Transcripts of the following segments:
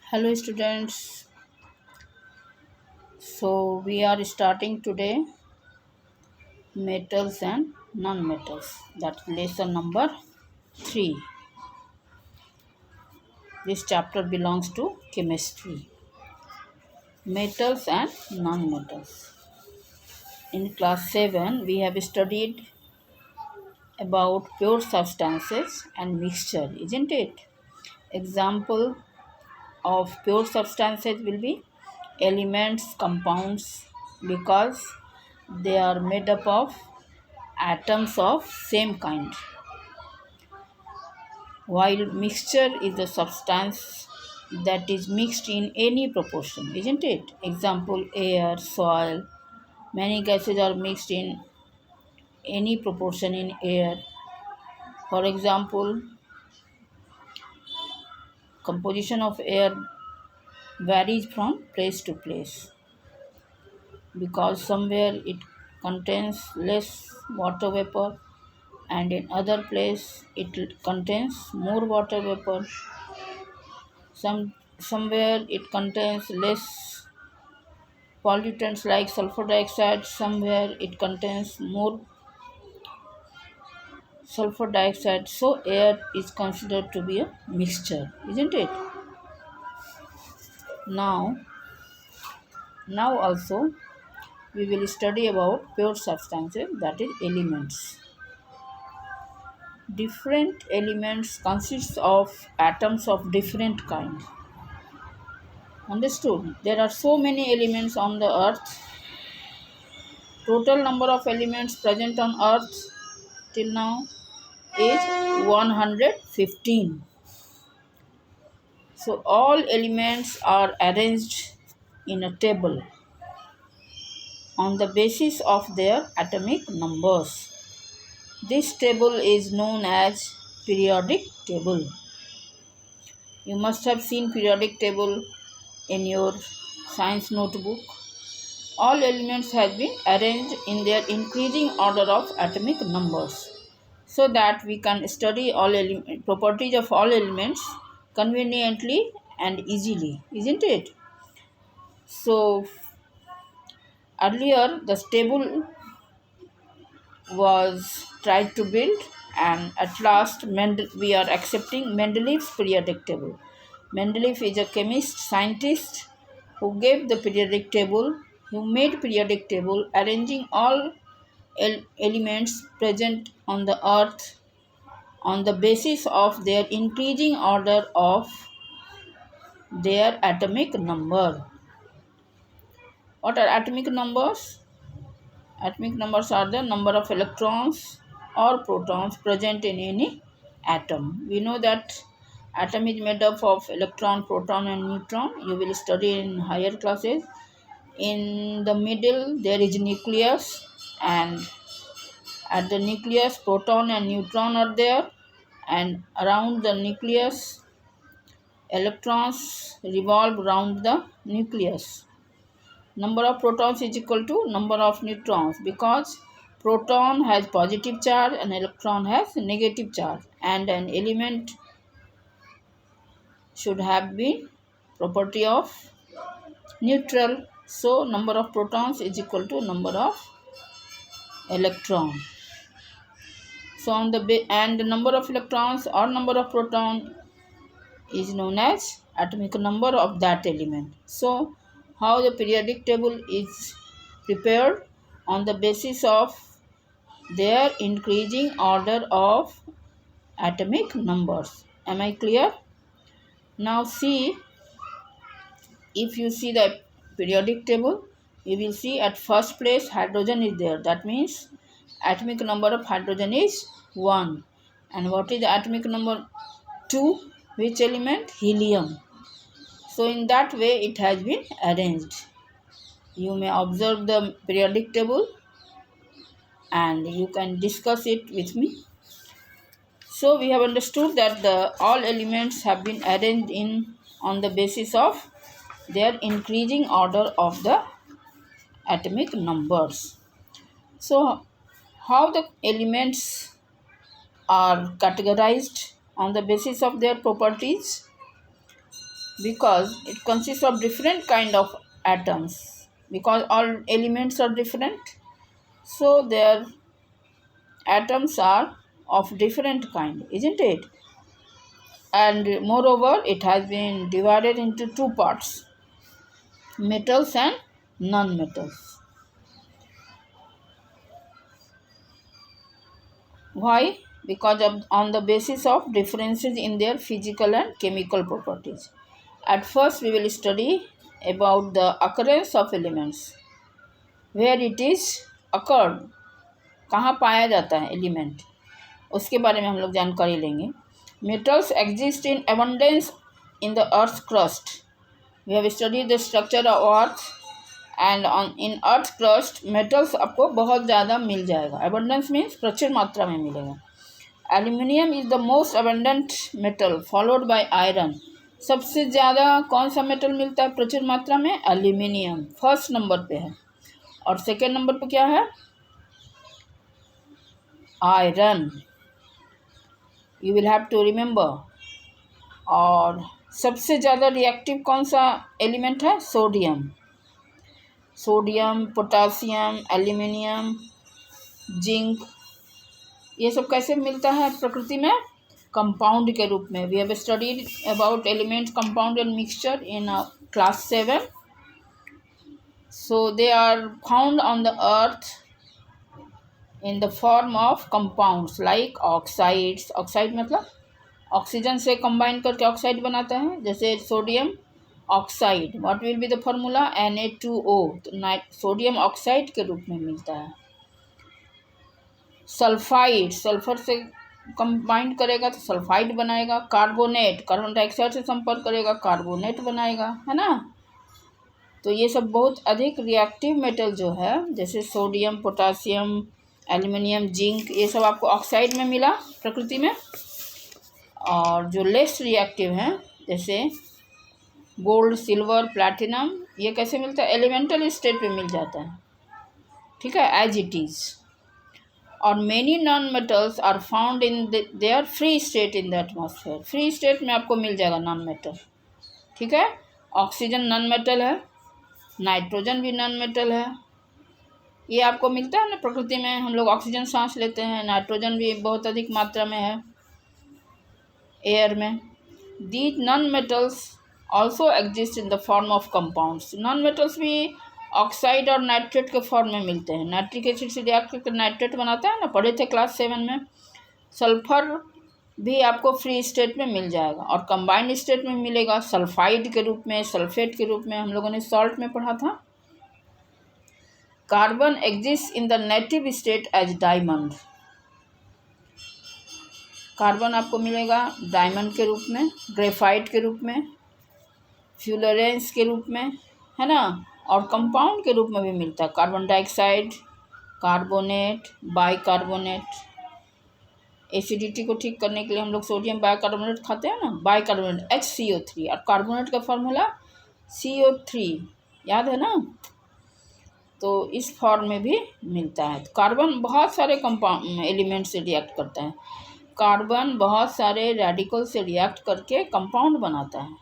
Hello students, so we are starting today metals and non-metals. That's lesson number 3. This chapter belongs to chemistry. Metals and non-metals. In class 7 we have studied about pure substances and mixture, isn't it? Example of pure substances will be elements, compounds, because they are made up of atoms of same kind, while mixture is a substance that is mixed in any proportion, isn't it? Example, air, soil. Many gases are mixed in any proportion in air. For example, composition of air varies from place to place because somewhere it contains less water vapor and in other place it contains more water vapor. Somewhere it contains less pollutants like sulfur dioxide, somewhere it contains more sulfur dioxide. So air is considered to be a mixture, isn't it? Now now also we will study about pure substances, that is elements. Different elements consists of atoms of different kind. Understood? There are so many elements on the earth. Total number of elements present on earth till now is 115. So all elements are arranged in a table on the basis of their atomic numbers. This table is known as periodic table. You must have seen periodic table in your science notebook. All elements have been arranged in their increasing order of atomic numbers so that we can study all properties of all elements conveniently and easily, isn't it? So earlier the table was tried to build, and at last we are accepting Mendeleev's periodic table. Mendeleev is a chemist, scientist who gave the periodic table, who made periodic table arranging all elements present on the earth on the basis of their increasing order of their atomic number. What are atomic numbers? Atomic numbers are the number of electrons or protons present in any atom. We know that atom is made up of electron, proton and neutron. You will study in higher classes. In the middle there is nucleus, and at the nucleus proton and neutron are there, and around the nucleus electrons revolve around the nucleus. Number of protons is equal to number of neutrons, because proton has positive charge and electron has negative charge, and an element should have been property of neutral. So number of protons is equal to number of electron. So on the number of electrons or number of proton is known as atomic number of that element. So how the periodic table is prepared? On the basis of their increasing order of atomic numbers. Am I clear? Now see, if you see the periodic table, you will see at first place hydrogen is there. That means atomic number of hydrogen is 1. And what is the atomic number 2? Which element? Helium. So in that way it has been arranged. You may observe the periodic table and you can discuss it with me. So we have understood that all elements have been arranged on the basis of their increasing order of the atomic numbers. So how the elements are categorized on the basis of their properties? because it consists of different kind of atoms, because all elements are different, so their atoms are of different kind, isn't it? And moreover, it has been divided into two parts, metals and non-metals. Why? Because on the basis of differences in their physical and chemical properties. At first we will study about the occurrence of elements, where it is occurred, कहाँ पाया जाता है element, उसके बारे में हम लोग जानकारी लेंगे. Metals exist in abundance in the earth crust. We have studied the structure of earth and in earth crust metals आपको बहुत ज़्यादा मिल जाएगा. अबंडेंस मीन्स प्रचुर मात्रा में मिलेगा. Aluminium is the most abundant metal followed by iron. सबसे ज़्यादा कौन सा मेटल मिलता है प्रचुर मात्रा में? एल्यूमिनियम फर्स्ट नंबर पे है. और सेकेंड नंबर पे क्या है? Iron. You will have to remember. और सबसे ज़्यादा रिएक्टिव कौन सा एलिमेंट है? Sodium. Sodium, potassium, aluminium, zinc, ये सब कैसे मिलता है प्रकृति में? कंपाउंड के रूप में. We have studied about element compound and mixture in class 7. So they are found on the earth in the form of compounds like oxides. Oxide मतलब ऑक्सीजन से कंबाइन करके ऑक्साइड बनाता है. जैसे sodium oxide, what will be the formula? Na2O. तो sodium oxide के रूप में मिलता है. सल्फाइड, सल्फर से कंबाइन करेगा तो सल्फाइड बनाएगा. कार्बोनेट, कार्बन डाइऑक्साइड से संपर्क करेगा, कार्बोनेट बनाएगा, है ना. तो ये सब बहुत अधिक रिएक्टिव मेटल जो है, जैसे सोडियम, पोटासियम, एल्यूमिनियम, जिंक, ये सब आपको ऑक्साइड में मिला प्रकृति में. और जो लेस रिएक्टिव हैं जैसे गोल्ड, सिल्वर, प्लैटिनम, ये कैसे मिलता है? एलिमेंटल स्टेट पे मिल जाता है, ठीक है, एज इट इज़. और many non metals are found in their free state in the atmosphere. Free state में आपको मिल जाएगा नॉन मेटल, ठीक है. ऑक्सीजन नॉन मेटल है, नाइट्रोजन भी नॉन मेटल है. ये आपको मिलता है ना प्रकृति में. हम लोग ऑक्सीजन सांस लेते हैं, नाइट्रोजन भी बहुत अधिक मात्रा में है एयर में. These non metals also exist in the form of compounds. Non metals भी ऑक्साइड और नाइट्रेट के फॉर्म में मिलते हैं. नाइट्रिक एसिड से रिएक्ट करके नाइट्रेट बनाता है ना, पढ़े थे क्लास 7 में. सल्फर भी आपको फ्री स्टेट में मिल जाएगा और कंबाइंड स्टेट में मिलेगा सल्फाइड के रूप में, सल्फेट के रूप में. हम लोगों ने सॉल्ट में पढ़ा था. Carbon exist in the native state as diamond. Carbon आपको मिलेगा डायमंड के रूप में, ग्रेफाइट के रूप में, फ्यूलोरेंस के रूप में, है ना. और कंपाउंड के रूप में भी मिलता है. Carbon dioxide, carbonate, bicarbonate. Acidity को ठीक करने के लिए हम लोग सोडियम बाइकार्बोनेट खाते हैं ना, बाइकार्बोनेट HCO3. और कार्बोनेट का फॉर्मूला CO3, याद है ना. तो इस फॉर्म में भी मिलता है. कार्बन बहुत सारे कंपाउंड एलिमेंट से रिएक्ट करता है. कार्बन बहुत सारे रेडिकल से रिएक्ट करके कंपाउंड बनाता है.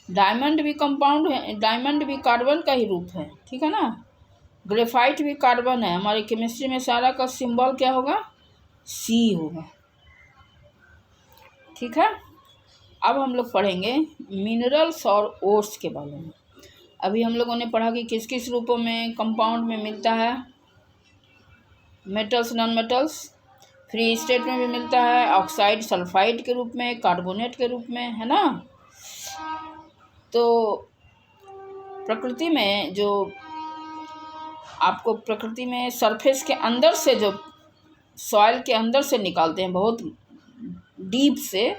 डायमंड भी कंपाउंड है, डायमंड भी कार्बन का ही रूप है, ठीक है ना. ग्रेफाइट भी कार्बन है. हमारे केमिस्ट्री में सारा का सिंबल क्या होगा? C होगा, ठीक है. अब हम लोग पढ़ेंगे मिनरल्स और ओर्स के बारे में. अभी हम लोगों ने पढ़ा कि किस किस रूपों में कंपाउंड में मिलता है metals, non metals. Free state में भी मिलता है, ऑक्साइड, सल्फाइड के रूप में, कार्बोनेट के रूप में, है ना. तो प्रकृति में जो आपको प्रकृति में सरफेस के अंदर से, जो सॉइल के अंदर से निकालते हैं बहुत डीप से,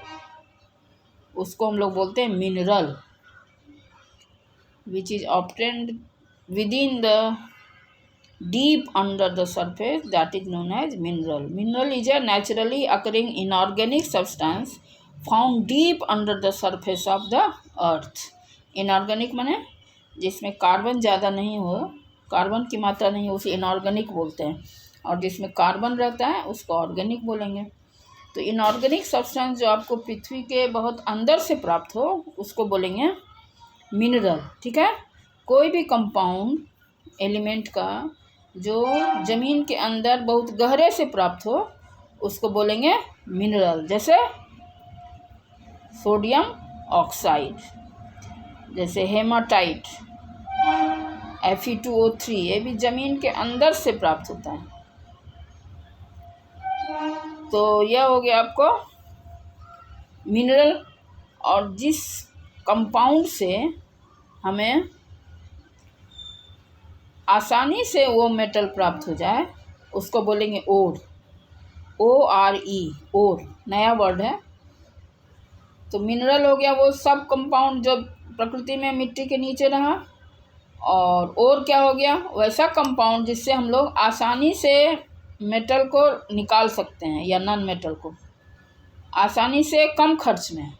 उसको हम लोग बोलते हैं mineral. which is obtained within the deep under the surface, that is known as mineral. Mineral is a naturally occurring inorganic substance found deep under the surface of the earth. Inorganic माने जिसमें carbon ज़्यादा नहीं हो, carbon की मात्रा नहीं हो, उसे इनऑर्गेनिक बोलते हैं. और जिसमें कार्बन रहता है उसको ऑर्गेनिक बोलेंगे. तो इनऑर्गेनिक सब्सटेंस जो आपको पृथ्वी के बहुत अंदर से प्राप्त हो उसको बोलेंगे मिनरल, ठीक है। कोई भी कंपाउंड एलिमेंट का जो ज़मीन के अंदर बहुत गहरे से प्राप्त हो उसको बोलेंगे मिनरल। जैसे सोडियम ऑक्साइड, जैसे हेमाटाइट, Fe2O3, ये भी ज़मीन के अंदर से प्राप्त होता है। तो यह हो गया आपको मिनरल। और जिस कंपाउंड से हमें आसानी से वो मेटल प्राप्त हो जाए उसको बोलेंगे ओर, ORE, ओर नया वर्ड है। तो मिनरल हो गया वो सब कंपाउंड जो प्रकृति में मिट्टी के नीचे रहा। और ओर क्या हो गया, वैसा कंपाउंड जिससे हम लोग आसानी से मेटल को निकाल सकते हैं या नॉन मेटल को आसानी से कम खर्च में।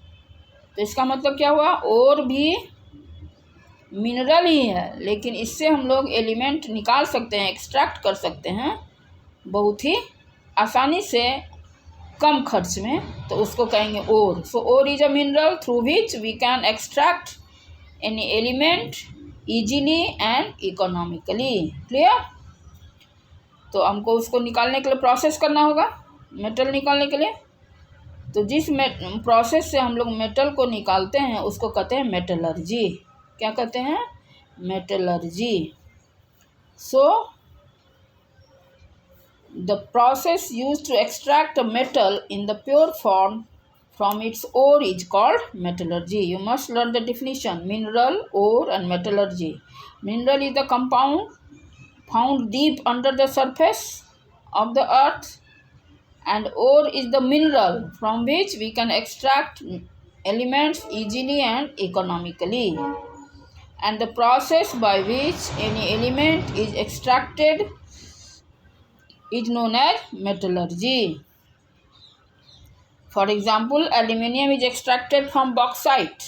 तो इसका मतलब क्या हुआ, ओर भी मिनरल ही है, लेकिन इससे हम लोग एलिमेंट निकाल सकते हैं, एक्सट्रैक्ट कर सकते हैं बहुत ही आसानी से कम खर्च में। तो उसको कहेंगे ore. So ore is a mineral through which we can extract any element easily and economically. Clear. तो हमको उसको निकालने के लिए प्रोसेस करना होगा, मेटल निकालने के लिए। तो जिस प्रोसेस से हम लोग मेटल को निकालते हैं उसको कहते हैं मेटलर्जी। क्या कहते हैं, metallurgy. So the process used to extract a metal in the pure form from its ore is called metallurgy. You must learn the definition: mineral, ore and metallurgy. Mineral is the compound found deep under the surface of the earth, and ore is the mineral from which we can extract elements easily and economically. And the process by which any element is extracted is known as metallurgy. For example, aluminium is extracted from bauxite.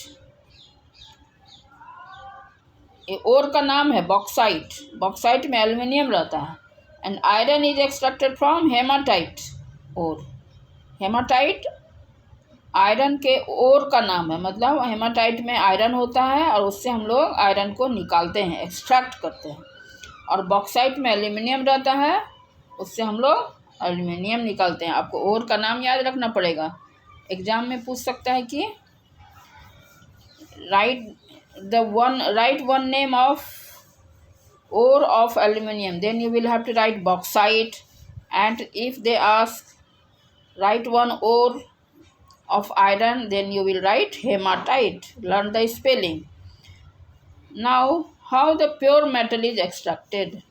Ore का नाम है bauxite, bauxite में aluminium रहता है। And iron is extracted from hematite ore. Hematite iron के ore का नाम है, मतलब हेमाटाइट में आयरन होता है और उससे हम लोग आयरन को निकालते हैं, एक्सट्रैक्ट करते हैं। और बॉक्साइट में एल्युमिनियम रहता है, उससे हम लोग एल्युमिनियम निकालते हैं। आपको ओर का नाम याद रखना पड़ेगा, एग्जाम में पूछ सकता है कि write one name of ore of aluminium, then you will have to write bauxite. And if they ask write one ore of iron, then you will write hematite. Learn the spelling. Now, how the pure metal is extracted?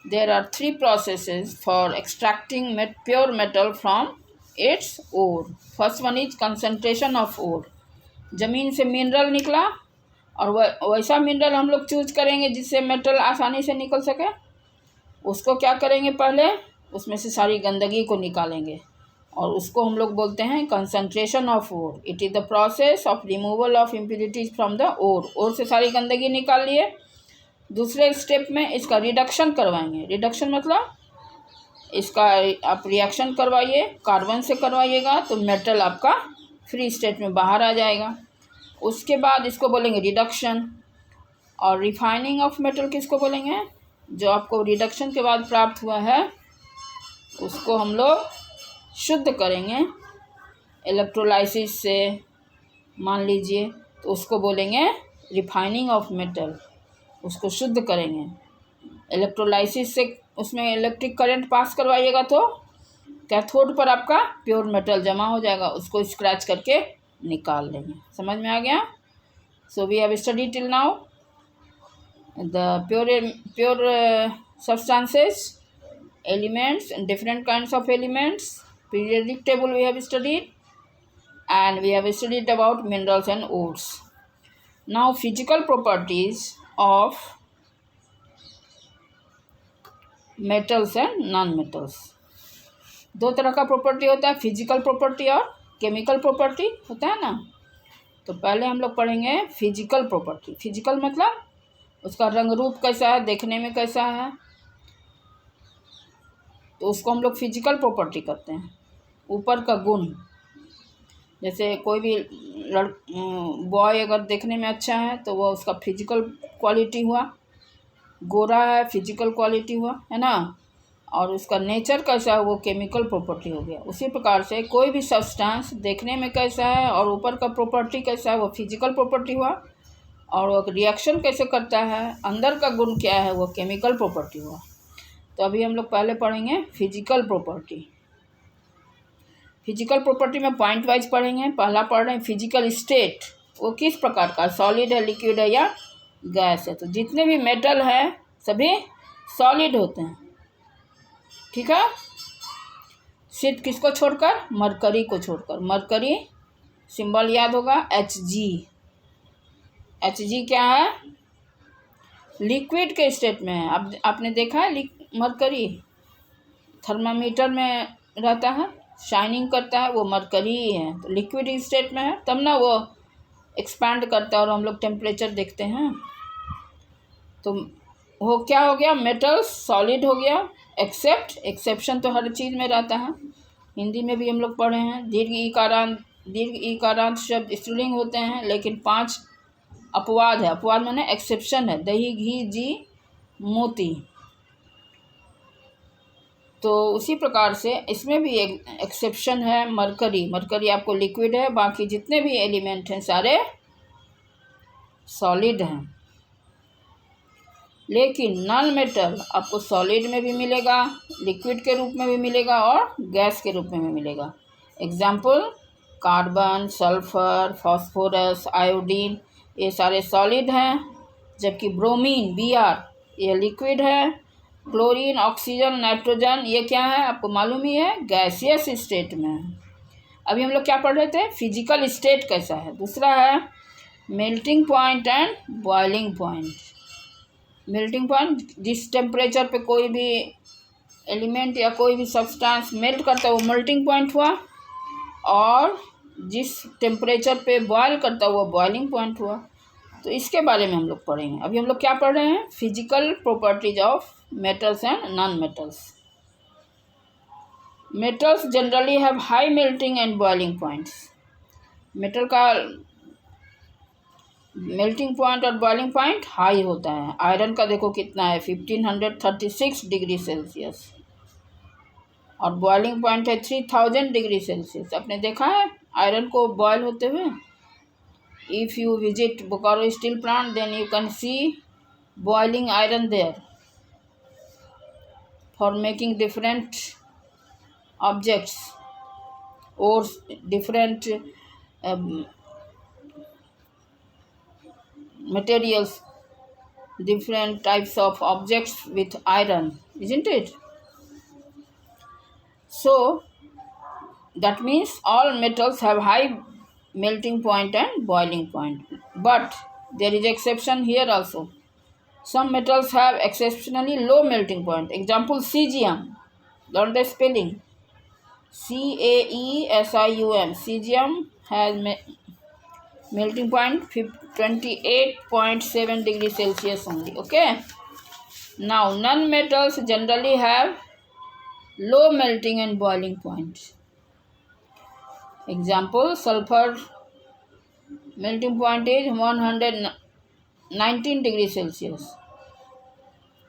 There are three processes for extracting pure metal from its ore. First one is concentration of ore. ज़मीन से mineral निकला और वैसा mineral हम लोग choose करेंगे जिससे metal आसानी से निकल सके। उसको क्या करेंगे, पहले उसमें से सारी गंदगी को निकालेंगे और उसको हम लोग बोलते हैं concentration of ore. It is the process of removal of impurities from the ore. Ore से सारी गंदगी निकाल लिए। दूसरे स्टेप में इसका रिडक्शन करवाएंगे। रिडक्शन मतलब इसका आप रिएक्शन करवाइए, कार्बन से करवाइएगा तो मेटल आपका फ्री स्टेट में बाहर आ जाएगा। उसके बाद इसको बोलेंगे रिडक्शन। और रिफाइनिंग ऑफ मेटल किसको बोलेंगे, जो आपको रिडक्शन के बाद प्राप्त हुआ है उसको हम लोग शुद्ध करेंगे इलेक्ट्रोलाइसिस से, मान लीजिए, तो उसको बोलेंगे रिफाइनिंग ऑफ मेटल। उसको शुद्ध करेंगे इलेक्ट्रोलाइसिस से, उसमें इलेक्ट्रिक करंट पास करवाइएगा तो कैथोड पर आपका प्योर मेटल जमा हो जाएगा, उसको स्क्रैच करके निकाल लेंगे। समझ में आ गया? So we have study till now the pure substances, elements and different kinds of elements. Periodic table we have studied, and we have studied about minerals and ores. Now physical properties of metals and non-metals. दो तरह का property होता है, physical property और chemical property होता है ना। तो पहले हम लोग पढ़ेंगे फिजिकल प्रॉपर्टी। फिजिकल मतलब उसका रंग रूप कैसा है, देखने में कैसा है, तो उसको हम लोग फिजिकल प्रॉपर्टी कहते हैं, ऊपर का गुण। जैसे कोई भी बॉय अगर देखने में अच्छा है तो वो उसका फिजिकल क्वालिटी हुआ, गोरा है फिजिकल क्वालिटी हुआ, है ना, और उसका नेचर कैसा है वो केमिकल प्रॉपर्टी हो गया। उसी प्रकार से कोई भी सब्सटेंस देखने में कैसा है और ऊपर का प्रॉपर्टी कैसा है वो फिजिकल प्रॉपर्टी हुआ, और वो रिएक्शन कैसे करता है अंदर का गुण क्या है वो केमिकल प्रॉपर्टी हुआ। तो अभी हम लोग पहले पढ़ेंगे फिजिकल प्रॉपर्टी। फिजिकल प्रॉपर्टी में पॉइंट वाइज पढ़ेंगे। पहला पढ़ रहे हैं फिजिकल स्टेट, वो किस प्रकार का, सॉलिड है, लिक्विड है या गैस है। तो जितने भी मेटल है सभी सॉलिड होते हैं, ठीक है, सिर्फ किसको छोड़कर, मरकरी को छोड़कर। मरकरी सिंबल याद होगा Hg। Hg क्या है, लिक्विड के स्टेट में है। अब आपने देखा है मरकरी थर्मामीटर में रहता है, शाइनिंग करता है, वो मरकरी ही है। तो लिक्विड स्टेट में है तब ना वो एक्सपैंड करता है और हम लोग टेम्परेचर देखते हैं। तो वो क्या हो गया, मेटल सॉलिड हो गया, एक्सेप्ट, एक्सेप्शन तो हर चीज़ में रहता है, हिंदी में भी हम लोग पढ़े हैं। दीर्घ ईकारांत शब्द स्त्रीलिंग होते हैं, लेकिन 5 अपवाद है। अपवाद माने एक्सेप्शन है, दही, घी, जी, मोती। तो उसी प्रकार से इसमें भी एक एक्सेप्शन है, मरकरी। मरकरी आपको लिक्विड है, बाकी जितने भी एलिमेंट हैं सारे सॉलिड हैं। लेकिन नॉन मेटल आपको सॉलिड में भी मिलेगा, लिक्विड के रूप में भी मिलेगा और गैस के रूप में भी मिलेगा। Example carbon, sulphur, phosphorus, iodine, ये सारे सॉलिड हैं, जबकि ब्रोमीन Br ये लिक्विड है। क्लोरीन, ऑक्सीजन, नाइट्रोजन ये क्या है आपको मालूम ही है, गैसियस स्टेट में है। अभी हम लोग क्या पढ़ रहे थे, फिजिकल स्टेट कैसा है। दूसरा है melting point and boiling point. Melting point जिस टेम्परेचर पे कोई भी एलिमेंट या कोई भी सब्सटेंस मेल्ट करता है वो मेल्टिंग पॉइंट हुआ, और जिस टेम्परेचर पे बॉयल करता है वो बॉइलिंग पॉइंट हुआ। तो इसके बारे में हम लोग पढ़ेंगे। अभी हम लोग क्या पढ़ रहे हैं, physical properties of metals and non metals. Metals generally have high melting and boiling points. Metal का मेल्टिंग पॉइंट और बॉइलिंग पॉइंट हाई होता है। आयरन का देखो कितना है, 1536 डिग्री सेल्सियस, और बॉइलिंग पॉइंट है 3000 डिग्री सेल्सियस। आपने देखा है आयरन को बॉयल होते हुए। If you visit Bokaro steel plant then you can see boiling iron there for making different objects और different materials, different types of objects with iron, isn't it? So that means all metals have high melting point and boiling point, but there is exception here also. Some metals have exceptionally low melting point. Example cesium. Learn the spelling, Caesium. Cesium has melting point 28.7 degree Celsius only. Okay, now non-metals generally have low melting and boiling point. Example sulfur melting point is 119 degree Celsius,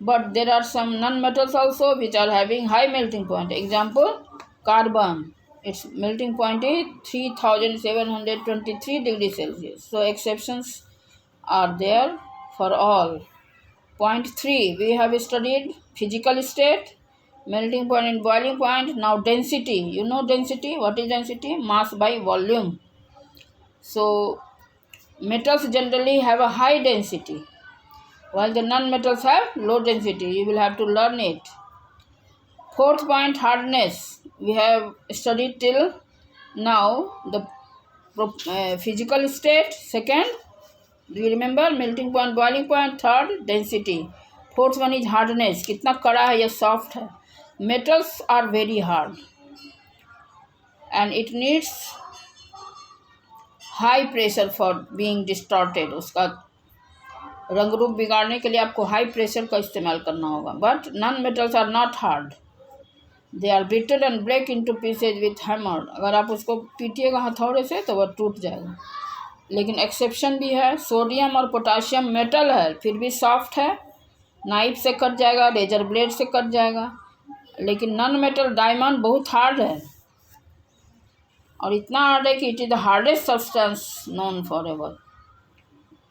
but there are some non-metals also which are having high melting point. Example carbon, its melting point is 3723 degrees Celsius. So exceptions are there for all. Point 3, we have studied physical state, melting point and boiling point. Now density. You know density. What is density? Mass by volume. So metals generally have a high density, while the non-metals have low density. You will have to learn it. Fourth point, hardness. We have studied till now the physical state. Second, do you remember, melting point, boiling point. Third, density. Fourth one is hardness. कितना कड़ा है या soft है. Metals are very hard and it needs high pressure for being distorted. उसका रंग रूप बिगाड़ने के लिए आपको हाई प्रेशर का इस्तेमाल करना होगा. But non metals are not hard. They are brittle and break into pieces with hammer. अगर आप उसको पीटिएगा हथौड़े से तो वह टूट जाएगा। लेकिन एक्सेप्शन भी है, सोडियम और पोटाशियम मेटल है फिर भी सॉफ्ट है, नाइफ से कट जाएगा, रेजर ब्लेड से कट जाएगा। लेकिन नॉन मेटल डायमंड बहुत हार्ड है, और इतना हार्ड है कि it is the hardest substance known for ever,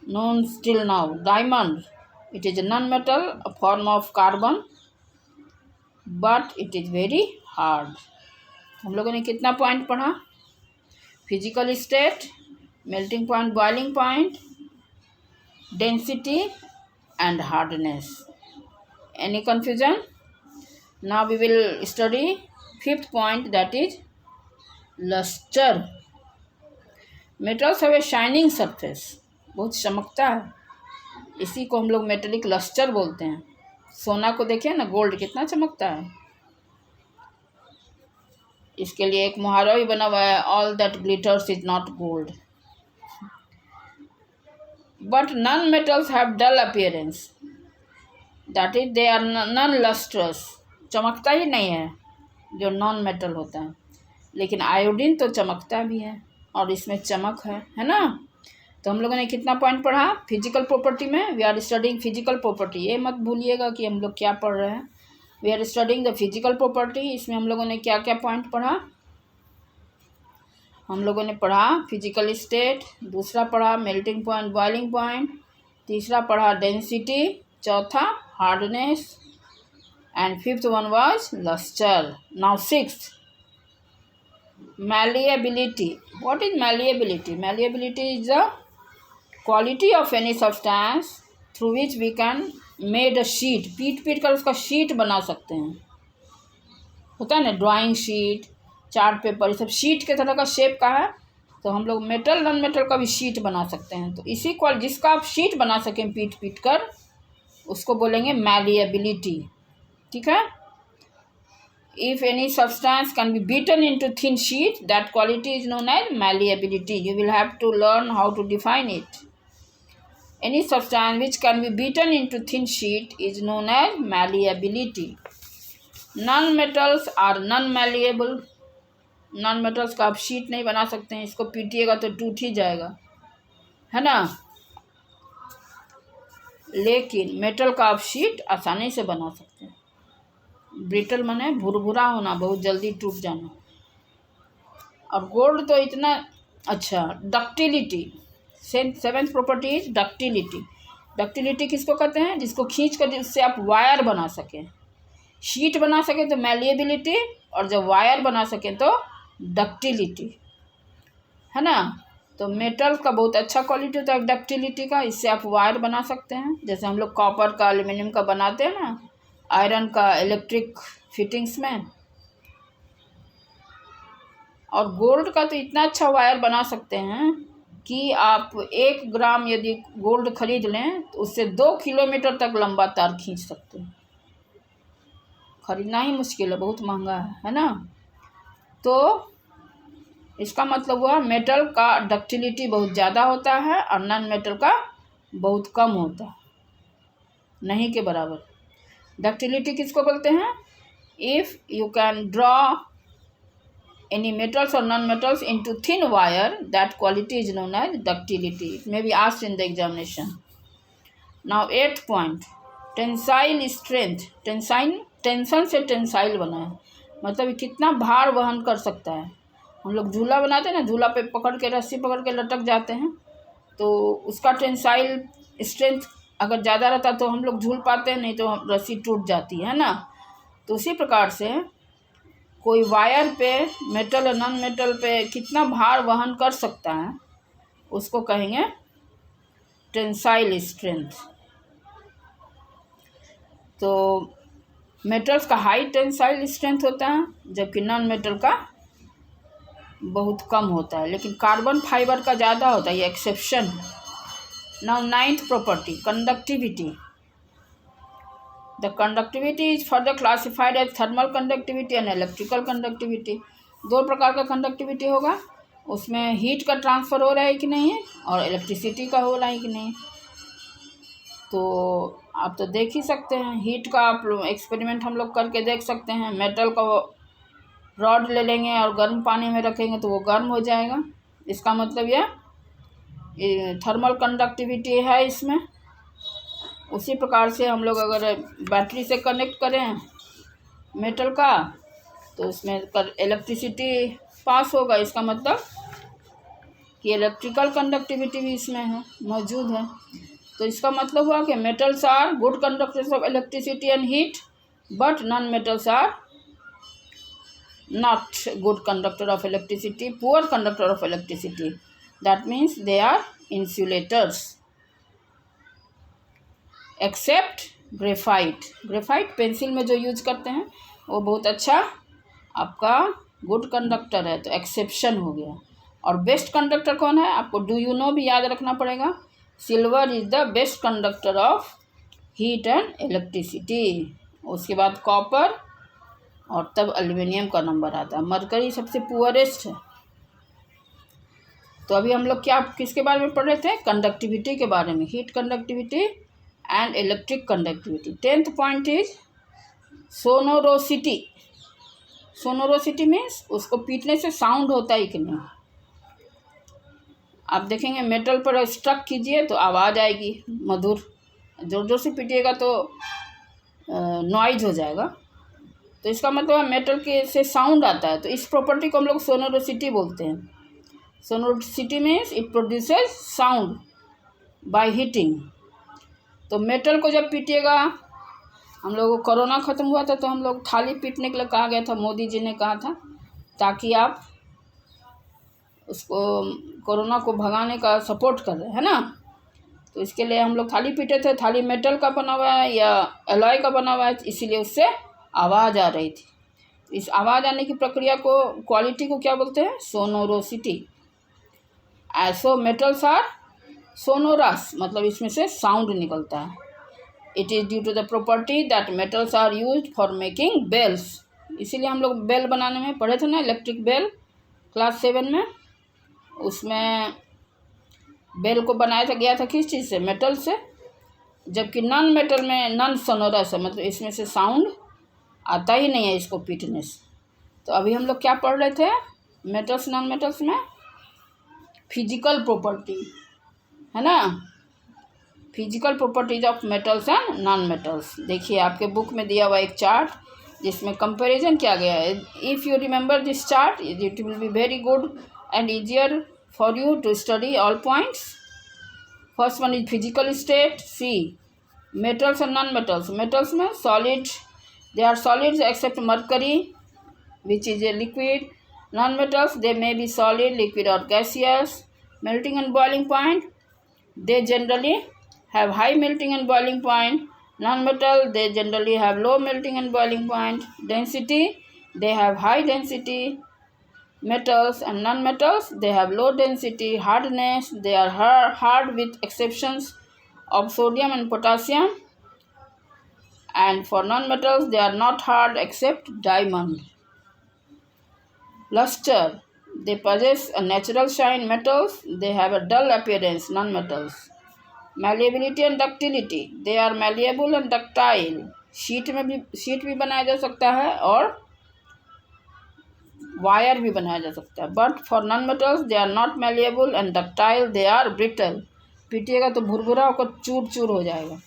known still now. Diamond, it is a non-metal, a form of carbon, but it is very hard. हम लोगों ने कितना पॉइंट पढ़ा? Physical state, melting point, boiling point, density and hardness. Any confusion? Now we will study fifth point, that is luster. Metals have a shining surface. बहुत चमकता है, इसी को हम लोग मेटेलिक लस्टर बोलते हैं. सोना को देखिए ना, गोल्ड कितना चमकता है. इसके लिए एक मुहावरा भी बना हुआ है, all that glitters is not gold. But non metals have dull appearance, that is they are non lustrous. चमकता ही नहीं है जो नॉन मेटल होता है. लेकिन आयोडीन तो चमकता भी है, और इसमें चमक है ना. तो हम लोगों ने कितना पॉइंट पढ़ा फिजिकल प्रॉपर्टी में? We are studying physical property. ये मत भूलिएगा कि हम लोग क्या पढ़ रहे हैं. We are studying the physical property. इसमें हम लोगों ने क्या क्या पॉइंट पढ़ा? हम लोगों ने पढ़ा फिजिकल स्टेट, दूसरा पढ़ा मेल्टिंग पॉइंट, बॉइलिंग पॉइंट, तीसरा पढ़ा डेंसिटी, चौथा hardness, and fifth one was lustre. Now sixth, malleability. What is malleability? Malleability is the quality of any substance through which we can made a sheet. पीट कर उसका sheet बना सकते हैं. होता है ना, ड्राइंग शीट, चार्ट पेपर, ये सब शीट के तरह का शेप का है. तो हम लोग मेटल नॉन मेटल का भी शीट बना सकते हैं. तो इसी क्वालिटी जिसका आप शीट बना सकें पीट कर, उसको बोलेंगे malleability. ठीक है. If any substance can be beaten into thin sheet, that quality is known as malleability. You will have to learn how to define it. Any substance which can be beaten into thin sheet is known as malleability. Non-metals are non-malleable. Non-metals का आप sheet नहीं बना सकते हैं, इसको पीटिएगा तो टूट ही जाएगा, है ना. लेकिन मेटल का आप शीट आसानी से बना सकते हैं. ब्रिटल माने भुरभुरा होना, बहुत जल्दी टूट जाना. और गोल्ड तो इतना अच्छा. Ductility, seventh property is ductility. Ductility किसको कहते हैं? जिसको खींच कर उससे आप वायर बना सकें. शीट बना सकें तो मैलिएबिलिटी, और जब वायर बना सकें तो डक्टिलिटी, है ना. तो मेटल का बहुत अच्छा क्वालिटी होता है डक्टिलिटी का. इससे आप वायर बना सकते हैं, जैसे हम लोग कॉपर का, एल्यूमिनियम का बनाते हैं ना, आयरन का इलेक्ट्रिक फिटिंग्स में. और गोल्ड का तो इतना अच्छा वायर बना सकते हैं कि आप 1 ग्राम यदि गोल्ड खरीद लें तो उससे 2 किलोमीटर तक लंबा तार खींच सकते हैं. खरीदना ही मुश्किल है, बहुत महंगा है ना. तो इसका मतलब हुआ मेटल का डक्टिलिटी बहुत ज़्यादा होता है और नॉन मेटल का बहुत कम होता है, नहीं के बराबर. डक्टिलिटी किसको बोलते हैं? If you can draw any metals और non metals into thin wire, that quality is known as ductility. It may be asked in the examination. Now 8th point, tensile strength. Tension से tensile बना है, मतलब कितना भार वहन कर सकता है. हम लोग झूला बनाते हैं ना, झूला पे पकड़ के, रस्सी पकड़ के लटक जाते हैं, तो उसका टेंसाइल स्ट्रेंथ अगर ज़्यादा रहता तो हम लोग झूल पाते हैं, नहीं तो रस्सी टूट जाती है ना. तो उसी प्रकार से कोई वायर पे, मेटल और नॉन मेटल पे कितना भार वहन कर सकता है, उसको कहेंगे टेंसाइल स्ट्रेंथ. तो मेटल्स का हाई टेंसाइल स्ट्रेंथ होता है, जबकि नॉन मेटल का बहुत कम होता है. लेकिन कार्बन फाइबर का ज़्यादा होता है, ये एक्सेप्शन है. Now 9th property, conductivity. The conductivity is further classified as thermal conductivity and electrical conductivity. 2 प्रकार का कंडक्टिविटी होगा, उसमें हीट का ट्रांसफ़र हो रहा है कि नहीं, और इलेक्ट्रिसिटी का हो रहा है कि नहीं. तो आप तो देख ही सकते हैं, हीट का आप एक्सपेरिमेंट हम लोग करके देख सकते हैं। मेटल का रॉड ले लेंगे और गर्म पानी में रखेंगे तो वो गर्म हो जाएगा। इसका मतलब ये थर्मल कंडक्टिविटी है इसमें। उसी प्रकार से हम लोग अगर बैटरी से कनेक्ट करें मेटल का तो उसमें इलेक्ट्रिसिटी पास होगा। इसका मतलब कि इलेक्ट्रिकल कंडक्टिविटी भी इसमें है, मौजूद है। तो इसका मतलब हुआ कि metals are good conductors of electricity and heat, but non metals are not good conductor of electricity, poor conductor of electricity. That means they are insulators except graphite. graphite pencil में जो यूज करते हैं वो बहुत अच्छा आपका good conductor है, तो एक्सेप्शन हो गया। और बेस्ट कंडक्टर कौन है आपको डू यू नो भी याद रखना पड़ेगा। Silver is the best conductor of heat and electricity. उसके बाद कॉपर और तब एल्युमिनियम का नंबर आता है। मरकरी सबसे पुअरेस्ट है। तो अभी हम लोग किसके बारे में पढ़ रहे थे, कंडक्टिविटी के बारे में, heat conductivity and electric conductivity. 10th point is sonorosity. Sonorosity means उसको पीटने से साउंड होता है कि नहीं। आप देखेंगे मेटल पर स्ट्रक कीजिए तो आवाज़ आएगी मधुर, जोर जोर से पीटिएगा तो नॉइज हो जाएगा। तो इसका मतलब मेटल के से साउंड आता है। तो इस प्रॉपर्टी को हम लोग सोनोरोसिटी बोलते हैं। Sonorosity means it produces sound by heating. तो मेटल को जब पीटिएगा, हम लोगों को कोरोना ख़त्म हुआ था तो हम लोग थाली पीटने के लिए कहा गया था, मोदी जी ने कहा था, ताकि आप उसको कोरोना को भगाने का सपोर्ट कर रहे हैं ना। तो इसके लिए हम लोग थाली पीटे थे। थाली मेटल का बना हुआ है या एलॉय का बना हुआ है, इसीलिए उससे आवाज़ आ रही थी। इस आवाज़ आने की प्रक्रिया को, क्वालिटी को क्या बोलते हैं, सोनोरोसिटी। ऐसो मेटल्स आर सोनोरस, मतलब इसमें से साउंड निकलता है। It is due to the property that metals are used for making bells. इसीलिए हम लोग बेल बनाने में पढ़े थे ना, इलेक्ट्रिक बेल क्लास 7 में। उसमें बेल को बनाया गया था किस चीज़ से, मेटल से। जबकि नॉन मेटल में नॉन सोनोरस है, मतलब इसमें से साउंड आता ही नहीं है इसको पीटने से। तो अभी हम लोग क्या पढ़ रहे थे मेटल्स नॉन मेटल्स में, फिजिकल प्रॉपर्टी है ना, physical properties of metals and non metals. देखिए आपके बुक में दिया हुआ एक चार्ट जिसमें कंपैरिजन किया गया है। If you remember this chart it will be very good and easier for you to study all points. First one is physical state. See, metals and non-metals. Metals में solid, they are solids except mercury, which is a liquid. Non-metals, they may be solid, liquid or gaseous. Melting and boiling point, they generally have high melting and boiling point. Non-metal, they generally have low melting and boiling point. Density, they have high density. Metals and non-metals, they have low density. Hardness, they are hard with exceptions of sodium and potassium. And for non-metals, they are not hard except diamond. Luster, they possess a natural shine. Metals, they have a dull appearance. Non-metals. Malleability and ductility, they are malleable and ductile. Sheet भी बनाया जा सकता है और wire भी बनाया जा सकता है। But for non metals they are not malleable and ductile, they are brittle. पीटिएगा तो भुरभुरा होकर चूर चूर हो जाएगा।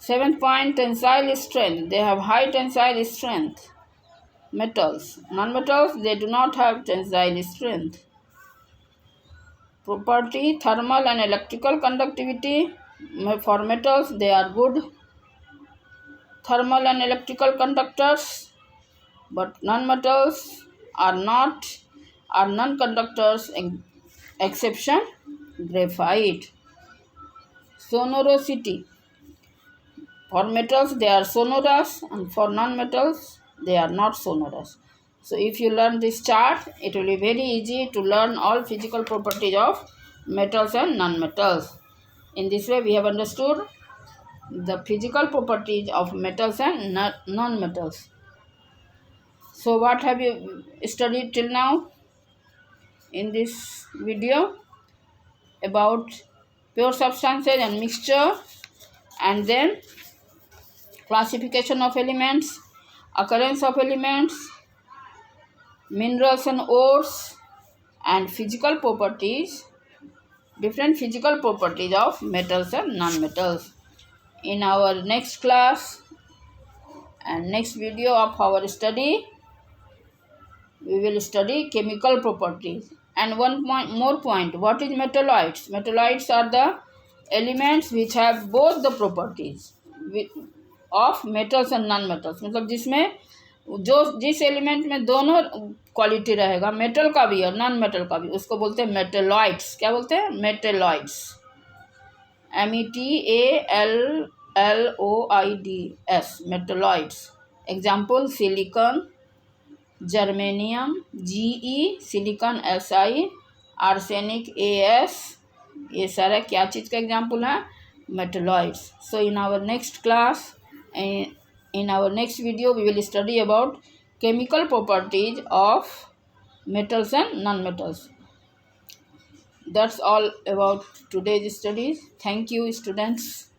7th point, tensile strength, they have high tensile strength. Metals, non metals they do not have tensile strength. Property thermal and electrical conductivity, for metals they are good thermal and electrical conductors, but non-metals are non-conductors, exception graphite. Sonorosity, for metals they are sonorous and for non-metals they are not sonorous. So if you learn this chart, it will be very easy to learn all physical properties of metals and non-metals. In this way we have understood the physical properties of metals and non-metals. So what have you studied till now in this video about pure substances and mixture and then classification of elements, occurrence of elements, minerals and ores, and physical properties, different physical properties of metals and non-metals. In our next class and next video of our study, we will study chemical properties. And one more point, what is metalloids? Metalloids are the elements which have both the properties of metals and non metals, मतलब जिसमें जिस element में दोनों quality रहेगा, metal का भी और non metal का भी, उसको बोलते हैं मेटेलॉइड्स. क्या बोलते हैं? Metalloids. METALLOIDS, metalloids. Example silicon, germanium GE, silicon SI, arsenic AS. ये सारा क्या चीज़ का एग्जाम्पल है? Metalloids. So in our next class, in our next video, we will study about chemical properties of metals and non-metals. That's all about today's studies. Thank you, students.